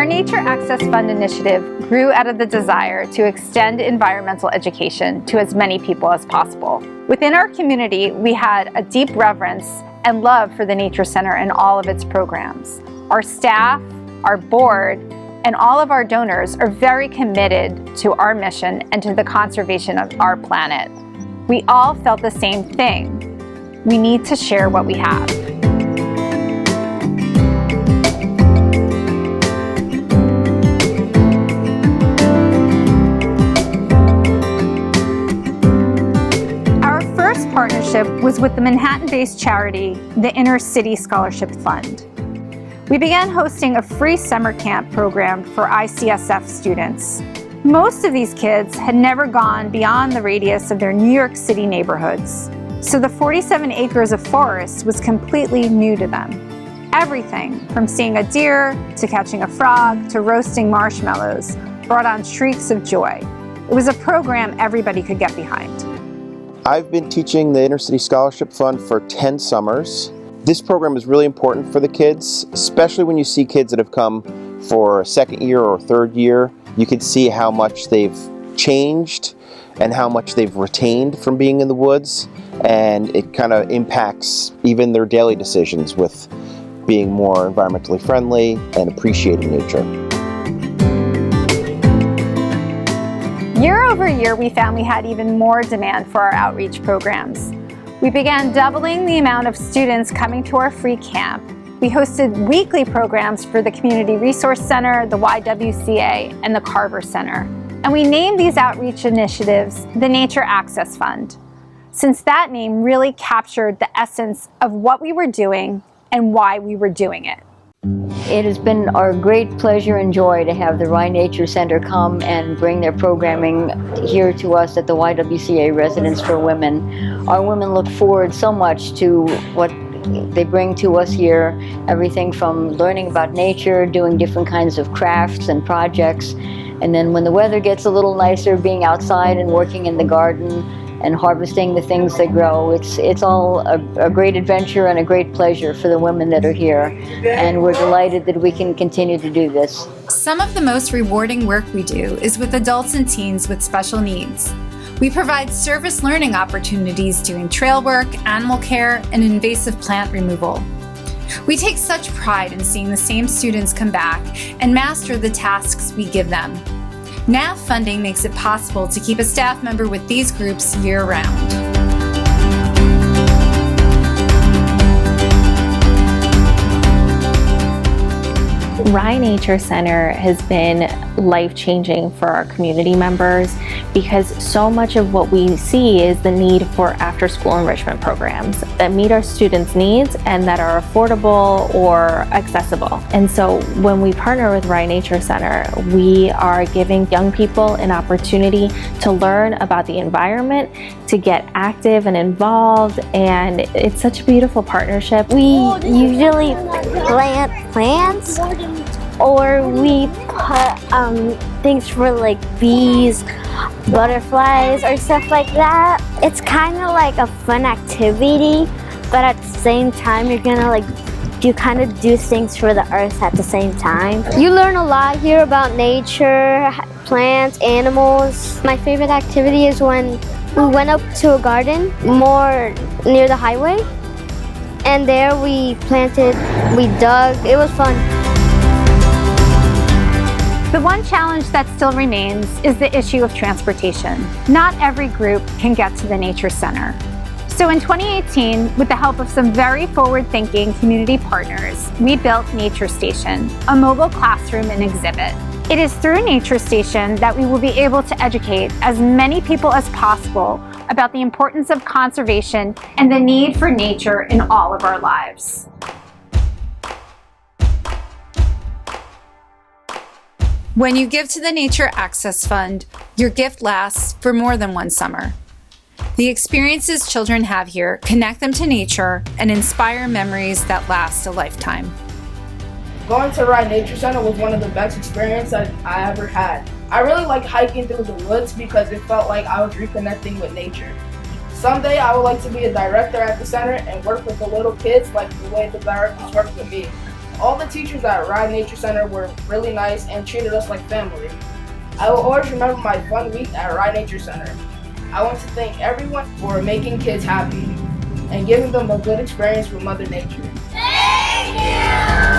Our Nature Access Fund initiative grew out of the desire to extend environmental education to as many people as possible. Within our community, we had a deep reverence and love for the Nature Center and all of its programs. Our staff, our board, and all of our donors are very committed to our mission and to the conservation of our planet. We all felt the same thing. We need to share what we have. Our first partnership was with the Manhattan-based charity, the Inner City Scholarship Fund. We began hosting a free summer camp program for ICSF students. Most of these kids had never gone beyond the radius of their New York City neighborhoods, so the 47 acres of forest was completely new to them. Everything from seeing a deer, to catching a frog, to roasting marshmallows brought on shrieks of joy. It was a program everybody could get behind. I've been teaching the Inner City Scholarship Fund for 10 summers. This program is really important for the kids, especially when you see kids that have come for a second year or third year. You can see how much they've changed and how much they've retained from being in the woods, and it kind of impacts even their daily decisions with being more environmentally friendly and appreciating nature. Year over year, we found we had even more demand for our outreach programs. We began doubling the amount of students coming to our free camp. We hosted weekly programs for the Community Resource Center, the YWCA, and the Carver Center. And we named these outreach initiatives the Nature Access Fund, since that name really captured the essence of what we were doing and why we were doing it. It has been our great pleasure and joy to have the Rye Nature Center come and bring their programming here to us at the YWCA Residence for Women. Our women look forward so much to what they bring to us here, everything from learning about nature, doing different kinds of crafts and projects, and then when the weather gets a little nicer, being outside and working in the garden and harvesting the things that grow. It's all a great adventure and a great pleasure for the women that are here, and we're delighted that we can continue to do this. Some of the most rewarding work we do is with adults and teens with special needs. We provide service learning opportunities doing trail work, animal care, and invasive plant removal. We take such pride in seeing the same students come back and master the tasks we give them. NAF funding makes it possible to keep a staff member with these groups year-round. Rye Nature Center has been life-changing for our community members because so much of what we see is the need for after-school enrichment programs that meet our students' needs and that are affordable or accessible. And so when we partner with Rye Nature Center, we are giving young people an opportunity to learn about the environment, to get active and involved, and it's such a beautiful partnership. We usually plant plants, or we put things for like bees, butterflies, or stuff like that. It's kind of like a fun activity, but at the same time you're gonna do things for the earth at the same time. You learn a lot here about nature, plants, animals. My favorite activity is when we went up to a garden more near the highway, and there we planted, we dug. It was fun. The one challenge that still remains is the issue of transportation. Not every group can get to the Nature Center. So in 2018, with the help of some very forward-thinking community partners, we built Nature Station, a mobile classroom and exhibit. It is through Nature Station that we will be able to educate as many people as possible about the importance of conservation and the need for nature in all of our lives. When you give to the Nature Access Fund, your gift lasts for more than one summer. The experiences children have here connect them to nature and inspire memories that last a lifetime. Going to Rye Nature Center was one of the best experiences I ever had. I really liked hiking through the woods because it felt like I was reconnecting with nature. Someday I would like to be a director at the center and work with the little kids like the way the directors work with me. All the teachers at Rye Nature Center were really nice and treated us like family. I will always remember my fun week at Rye Nature Center. I want to thank everyone for making kids happy and giving them a good experience with Mother Nature. Thank you!